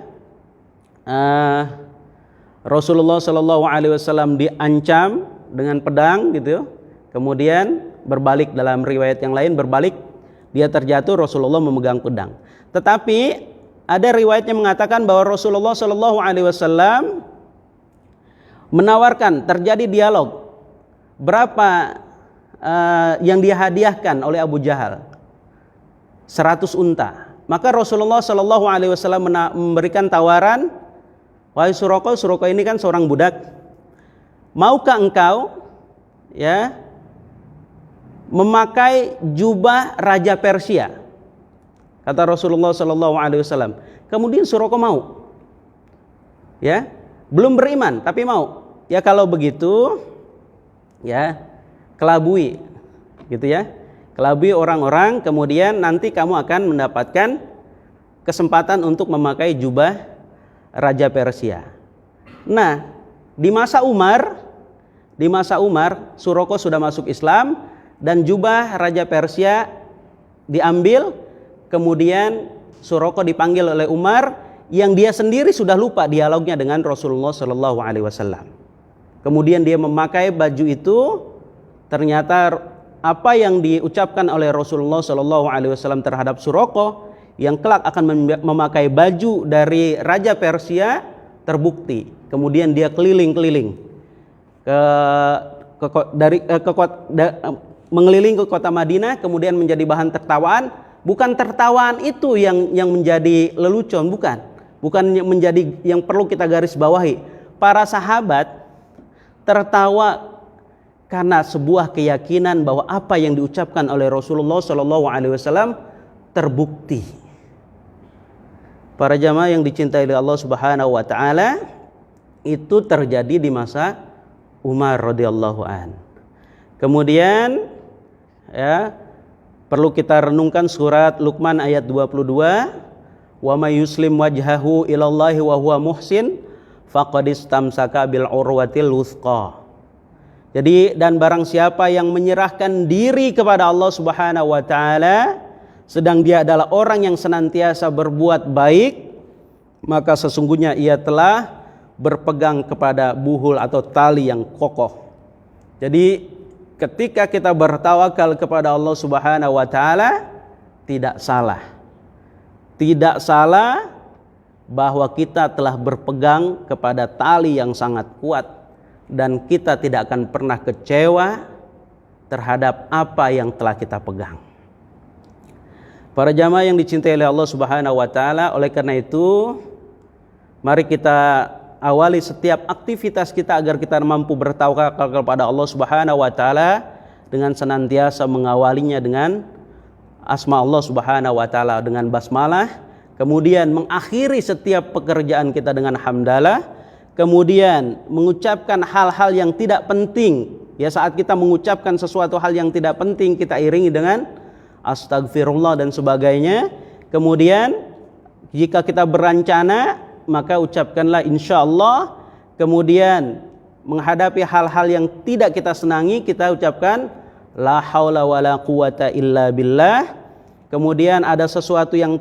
Rasulullah Shallallahu Alaihi Wasallam diancam dengan pedang gitu. Kemudian berbalik, dalam riwayat yang lain berbalik, dia terjatuh, Rasulullah memegang pedang. Tetapi ada riwayat yang mengatakan bahwa Rasulullah Shallallahu Alaihi Wasallam menawarkan, terjadi dialog, berapa yang dia hadiahkan oleh Abu Jahal, 100 unta. Maka Rasulullah Shallallahu Alaihi Wasallam memberikan tawaran, wahai Suraqah, Suraqah ini kan seorang budak, maukah engkau, ya, memakai jubah Raja Persia? Kata Rasulullah Shallallahu Alaihi Wasallam. Kemudian Suraqah mau, ya, belum beriman tapi mau. Ya kalau begitu, ya, kelabui, gitu ya, kelabui orang-orang. Kemudian nanti kamu akan mendapatkan kesempatan untuk memakai jubah Raja Persia. Nah, di masa Umar, Suraqah sudah masuk Islam dan jubah Raja Persia diambil. Kemudian Suraqah dipanggil oleh Umar, yang dia sendiri sudah lupa dialognya dengan Rasulullah Shallallahu Alaihi Wasallam. kemudian dia memakai baju itu, ternyata apa yang diucapkan oleh Rasulullah SAW terhadap Suraqah yang kelak akan memakai baju dari Raja Persia terbukti. Kemudian dia keliling-keliling mengeliling ke kota Madinah, kemudian menjadi bahan tertawaan. Bukan tertawaan itu yang menjadi lelucon, bukan menjadi yang perlu kita garis bawahi. Para sahabat tertawa karena sebuah keyakinan bahwa apa yang diucapkan oleh Rasulullah SAW terbukti. Para jamaah yang dicintai oleh Allah Subhanahu wa taala, itu terjadi di masa Umar radhiyallahu an. Kemudian ya, perlu kita renungkan surat Luqman ayat 22, wa may yuslim wajhahu ilallahi wa huwa muhsin faqad istamsaka bil urwatil wuthqa. Jadi, dan barang siapa yang menyerahkan diri kepada Allah Subhanahu wa taala sedang dia adalah orang yang senantiasa berbuat baik, maka sesungguhnya ia telah berpegang kepada buhul atau tali yang kokoh. Jadi ketika kita bertawakal kepada Allah Subhanahu wa taala, tidak salah bahwa kita telah berpegang kepada tali yang sangat kuat, dan kita tidak akan pernah kecewa terhadap apa yang telah kita pegang. Para jamaah yang dicintai oleh Allah Subhanahu wa taala, oleh karena itu mari kita awali setiap aktivitas kita agar kita mampu bertawakal kepada Allah Subhanahu wa taala dengan senantiasa mengawalinya dengan asma Allah Subhanahu wa taala, dengan basmalah, kemudian mengakhiri setiap pekerjaan kita dengan hamdalah, kemudian mengucapkan hal-hal yang tidak penting. Ya, saat kita mengucapkan sesuatu hal yang tidak penting, kita iringi dengan astagfirullah dan sebagainya. Kemudian jika kita berencana, maka ucapkanlah insyaallah. Kemudian menghadapi hal-hal yang tidak kita senangi, kita ucapkan la haula wala quwata illa billah. Kemudian ada sesuatu yang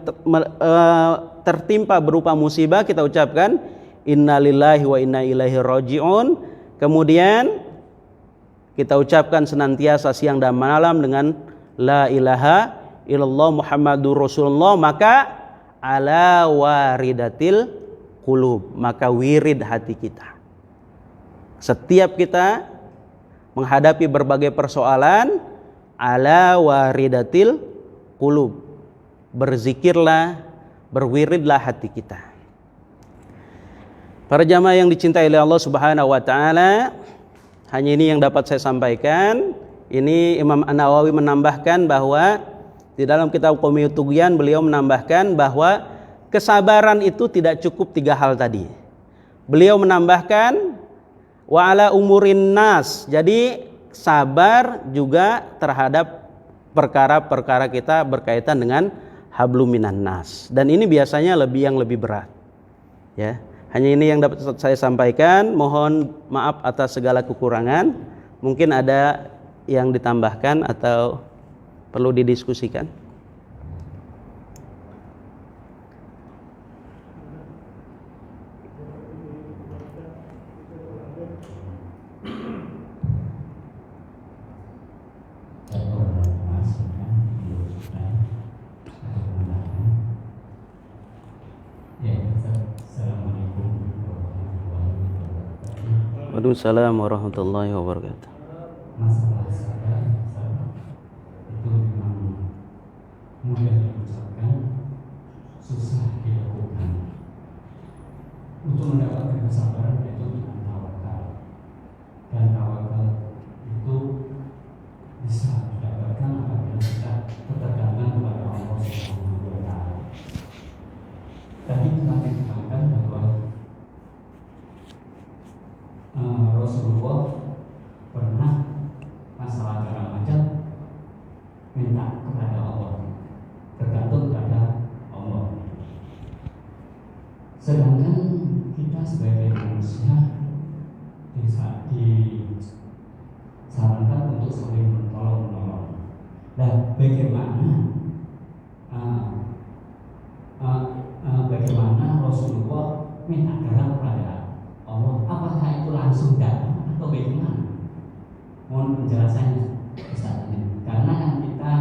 tertimpa berupa musibah, kita ucapkan innalillahi wa inna ilaihi rajiun. Kemudian kita ucapkan senantiasa siang dan malam dengan la ilaha illallah Muhammadur Rasulullah, maka ala waridatil qulub, maka wirid hati kita. Setiap kita menghadapi berbagai persoalan, ala waridatil qulub, berzikirlah, berwiridlah hati kita. Para jamaah yang dicintai oleh Allah Subhanahu wa taala, hanya ini yang dapat saya sampaikan. Ini Imam An-Nawawi menambahkan bahwa di dalam kitab Qomiyut Tughyan beliau menambahkan bahwa kesabaran itu tidak cukup 3 hal tadi. Beliau menambahkan wa ala umurin nas. Jadi sabar juga terhadap perkara-perkara kita berkaitan dengan hablum minan nas. Dan ini biasanya yang lebih berat. Ya, hanya ini yang dapat saya sampaikan. Mohon maaf atas segala kekurangan. Mungkin ada yang ditambahkan atau perlu didiskusikan. Waalaikumsalam warahmatullahi wabarakatuh. Masalah sabar itu memang mudah diucapkan, susah dilakukan. Untuk mendapatkan kesabaran itu dengan tawakal, dan tawakal itu bisa didapatkan apabila kita berpegangan kepada Allah Subhanahu wa taala. Tadi telah diterangkan bahwa Rasulullah pernah masalah dalam hajat minta kepada Allah, bergantung kepada Allah. Sedangkan kita sebagai manusia disarankan untuk saling menolong. Dan bagaimana Rasulullah minta darah kepada Allah? Apakah itu langsung darah atau bagaimana? Mohon penjelasannya Ustaz ini. Karena kan kita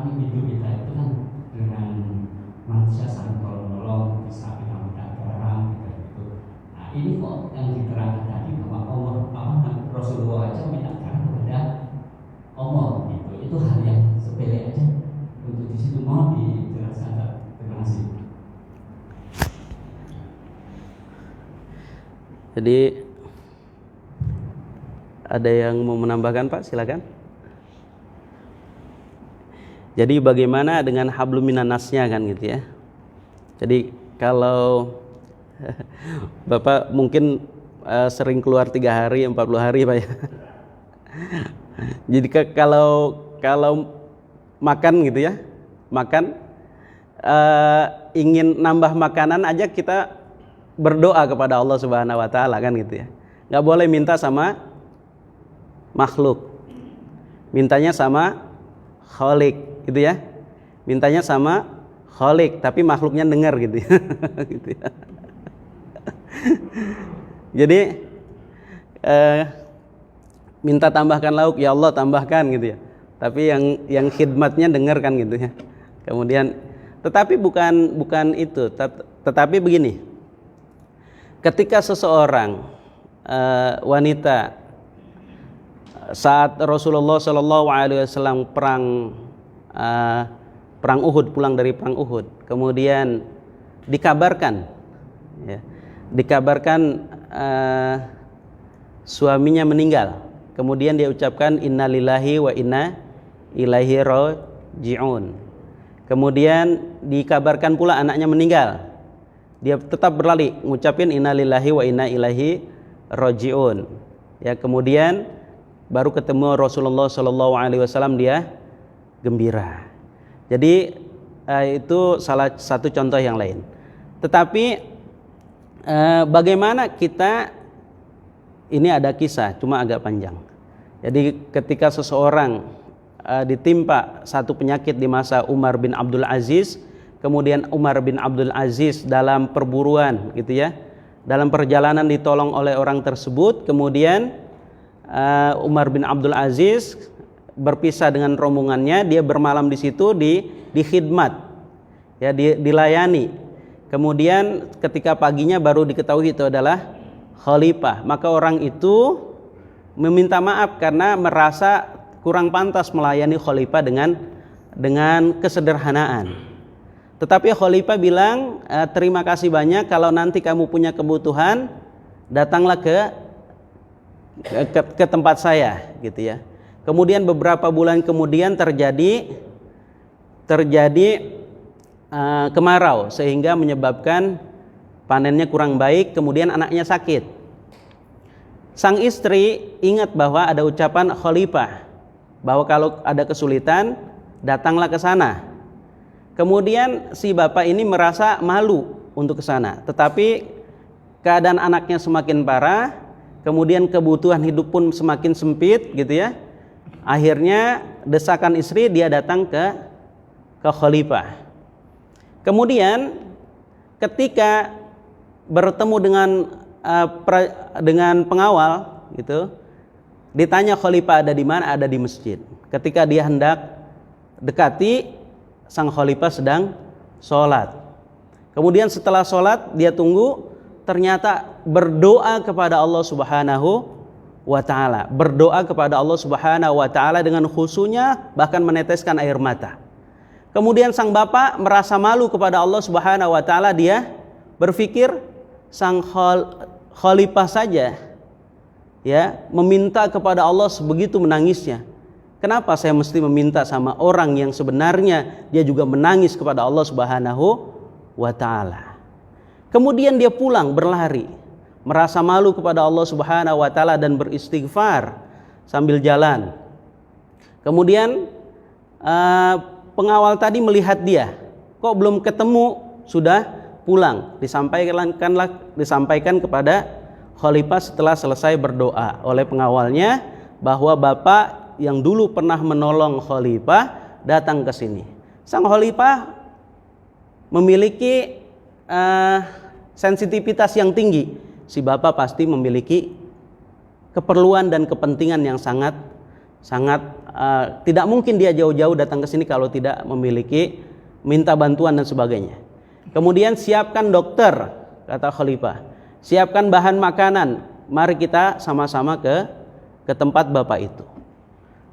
hidup kita itu kan dengan manusia saling tolong-tolong, bisa kita minta barang gitu. Nah, ini kok yang diterangkan tadi bahwa Rasulullah aja minta barang kepada Allah gitu. Itu hal yang sepele aja. Untuk di situ mau dijelaskan. Terima kasih. Jadi ada yang mau menambahkan Pak? Silakan. Jadi bagaimana dengan hablum minan nasnya kan gitu ya. Jadi kalau Bapak mungkin sering keluar 3 hari, 40 hari Pak ya. Jadi kalau makan gitu ya, makan ingin nambah makanan aja kita berdoa kepada Allah Subhanahu wa taala kan gitu ya. Nggak boleh minta sama makhluk. Mintanya sama Khalik gitu ya. Mintanya sama Khalik tapi makhluknya dengar gitu ya. Gitu ya. Jadi minta tambahkan lauk, ya Allah tambahkan gitu ya. Tapi yang khidmatnya dengar kan gitu ya. Kemudian tetapi bukan itu, tetapi begini. Ketika seseorang wanita saat Rasulullah SAW perang Uhud, pulang dari perang Uhud, kemudian dikabarkan suaminya meninggal, kemudian dia ucapkan innalillahi wa inna ilaihi raji'un. Kemudian dikabarkan pula anaknya meninggal, dia tetap berlari ngucapin innalillahi wa inna ilaihi raji'un. Ya, kemudian baru ketemu Rasulullah SAW, dia gembira. Jadi itu salah satu contoh yang lain. Tetapi bagaimana kita, ini ada kisah cuma agak panjang. Jadi ketika seseorang ditimpa satu penyakit di masa Umar bin Abdul Aziz, kemudian Umar bin Abdul Aziz dalam perburuan gitu ya, dalam perjalanan ditolong oleh orang tersebut, kemudian Umar bin Abdul Aziz berpisah dengan rombongannya, dia bermalam di situ di khidmat, ya, dilayani. Kemudian ketika paginya baru diketahui itu adalah khalifah, maka orang itu meminta maaf karena merasa kurang pantas melayani khalifah dengan kesederhanaan. Tetapi khalifah bilang, terima kasih banyak, kalau nanti kamu punya kebutuhan datanglah ke tempat saya gitu ya. Kemudian beberapa bulan kemudian terjadi kemarau sehingga menyebabkan panennya kurang baik, kemudian anaknya sakit. Sang istri ingat bahwa ada ucapan khalifah bahwa kalau ada kesulitan datanglah ke sana. Kemudian si bapak ini merasa malu untuk ke sana, tetapi keadaan anaknya semakin parah, kemudian kebutuhan hidup pun semakin sempit gitu ya. Akhirnya desakan istri, dia datang ke khalifah. Kemudian ketika bertemu dengan pengawal gitu, ditanya khalifah ada di mana, ada di masjid. Ketika dia hendak dekati, sang khalifah sedang sholat. Kemudian setelah sholat dia tunggu, ternyata berdoa kepada Allah Subhanahu wa ta'ala, berdoa kepada Allah Subhanahu wa ta'ala dengan khusyuknya, bahkan meneteskan air mata. Kemudian sang bapak merasa malu kepada Allah Subhanahu wa ta'ala, dia berpikir sang khalifah saja ya meminta kepada Allah sebegitu menangisnya, kenapa saya mesti meminta sama orang yang sebenarnya dia juga menangis kepada Allah Subhanahu wa ta'ala. Kemudian dia pulang berlari, merasa malu kepada Allah Subhanahu wa ta'ala dan beristighfar sambil jalan. Kemudian pengawal tadi melihat dia, kok belum ketemu sudah pulang. Disampaikan kepada khalifah setelah selesai berdoa oleh pengawalnya bahwa bapak yang dulu pernah menolong khalifah datang ke sini. Sang khalifah memiliki sensitivitas yang tinggi. Si bapak pasti memiliki keperluan dan kepentingan yang sangat tidak mungkin dia jauh-jauh datang ke sini kalau tidak memiliki minta bantuan dan sebagainya. Kemudian siapkan dokter, kata khalifah. Siapkan bahan makanan. Mari kita sama-sama ke tempat bapak itu.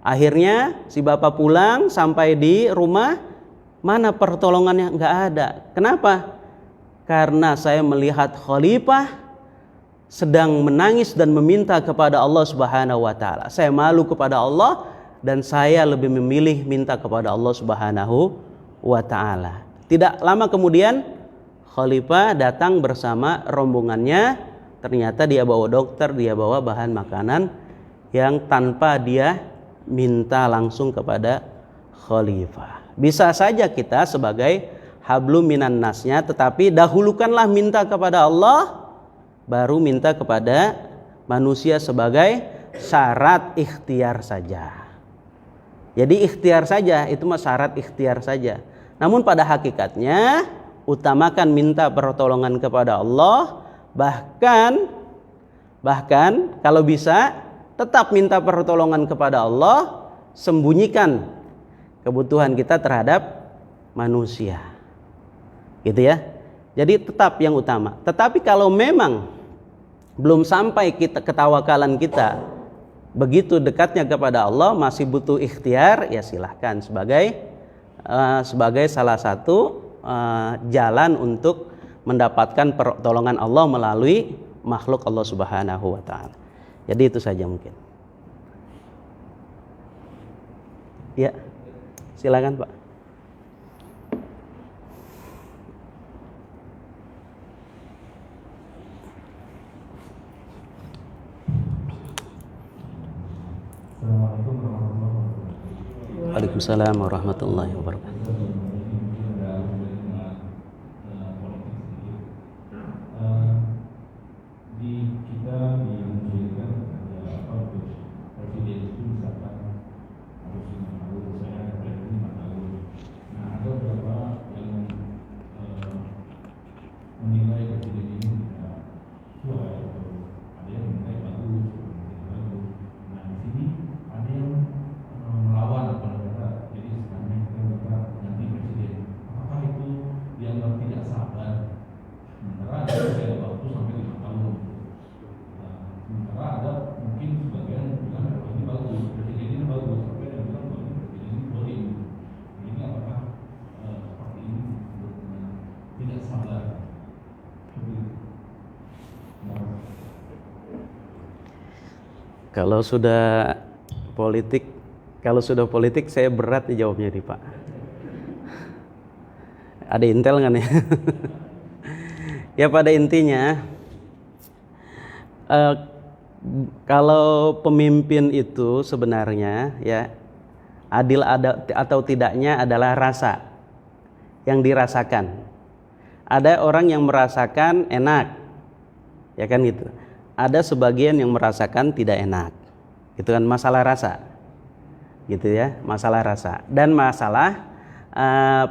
Akhirnya si bapak pulang, sampai di rumah, mana pertolongannya? Nggak ada. Kenapa? Karena saya melihat khalifah sedang menangis dan meminta kepada Allah Subhanahu wa taala. Saya malu kepada Allah dan saya lebih memilih minta kepada Allah Subhanahu wa taala. Tidak lama kemudian khalifah datang bersama rombongannya. Ternyata dia bawa dokter, dia bawa bahan makanan yang tanpa dia minta langsung kepada khalifah. Bisa saja kita sebagai hablum minan nasnya, tetapi dahulukanlah minta kepada Allah, baru minta kepada manusia sebagai syarat ikhtiar saja. Jadi ikhtiar saja, itu mah syarat ikhtiar saja. Namun pada hakikatnya utamakan minta pertolongan kepada Allah, bahkan kalau bisa tetap minta pertolongan kepada Allah, sembunyikan kebutuhan kita terhadap manusia. Gitu ya. Jadi tetap yang utama. Tetapi kalau memang belum sampai ketawakalan kita begitu dekatnya kepada Allah, masih butuh ikhtiar, ya silahkan sebagai salah satu jalan untuk mendapatkan pertolongan Allah melalui makhluk Allah Subhanahu wa taala. Jadi itu saja mungkin. Ya. Silakan, Pak. Waalaikumsalam warahmatullahi wabarakatuh. Kalau sudah politik saya berat nih jawabnya nih Pak. Ada intel kan ya? Ya pada intinya kalau pemimpin itu sebenarnya ya adil atau tidaknya adalah rasa yang dirasakan. Ada orang yang merasakan enak, ya kan gitu. Ada sebagian yang merasakan tidak enak, gitu kan, masalah rasa, gitu ya, masalah rasa dan masalah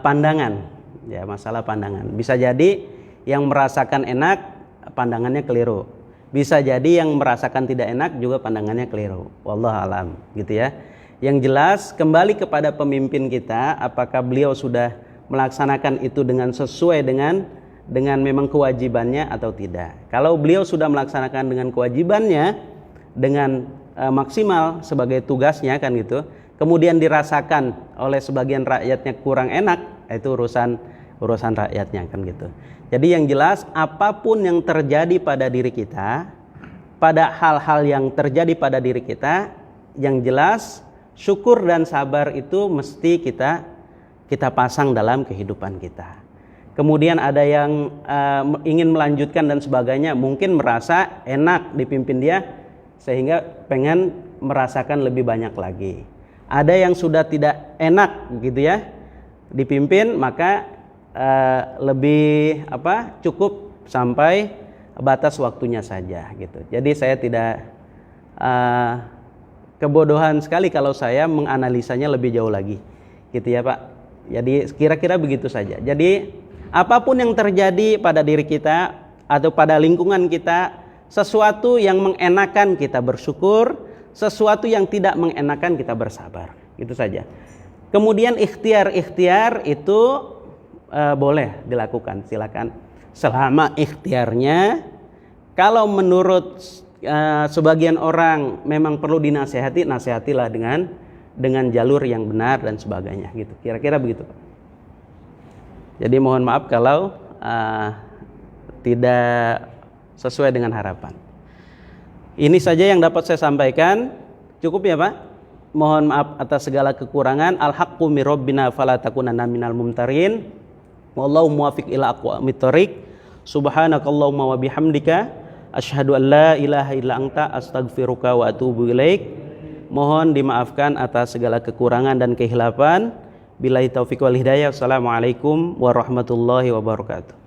pandangan, ya masalah pandangan. Bisa jadi yang merasakan enak pandangannya keliru, bisa jadi yang merasakan tidak enak juga pandangannya keliru. Wallahu alam, gitu ya. Yang jelas kembali kepada pemimpin kita, apakah beliau sudah melaksanakan itu dengan sesuai dengan memang kewajibannya atau tidak. Kalau beliau sudah melaksanakan dengan kewajibannya dengan maksimal sebagai tugasnya kan gitu, kemudian dirasakan oleh sebagian rakyatnya kurang enak, itu urusan rakyatnya kan gitu. Jadi yang jelas apapun yang terjadi pada diri kita, pada hal-hal yang terjadi pada diri kita, yang jelas syukur dan sabar itu mesti kita pasang dalam kehidupan kita. Kemudian ada yang ingin melanjutkan dan sebagainya, mungkin merasa enak dipimpin dia sehingga pengen merasakan lebih banyak lagi. Ada yang sudah tidak enak gitu ya dipimpin, maka lebih cukup sampai batas waktunya saja gitu. Jadi saya tidak kebodohan sekali kalau saya menganalisanya lebih jauh lagi gitu ya Pak. Jadi kira-kira begitu saja. Jadi apapun yang terjadi pada diri kita atau pada lingkungan kita, Sesuatu yang mengenakan kita bersyukur, sesuatu yang tidak mengenakan kita bersabar. Itu saja. Kemudian ikhtiar itu boleh dilakukan, silakan. Selama ikhtiarnya, kalau menurut sebagian orang memang perlu dinasehati, nasihatilah dengan jalur yang benar dan sebagainya gitu. Kira-kira begitu. Jadi mohon maaf kalau tidak sesuai dengan harapan. Ini saja yang dapat saya sampaikan. Cukup ya Pak? Mohon maaf atas segala kekurangan. Al-haqqu mir rabbina fala takunanna minal mumtarin. Wallahu muwaffiq ila aqwamit thoriq. Subhanakallahumma wa bihamdika asyhadu an la ilaha illa anta astaghfiruka wa atubu ilaik. Mohon dimaafkan atas segala kekurangan dan kehilapan. Billahi taufiq wal hidayah. Assalamualaikum warahmatullahi wabarakatuh.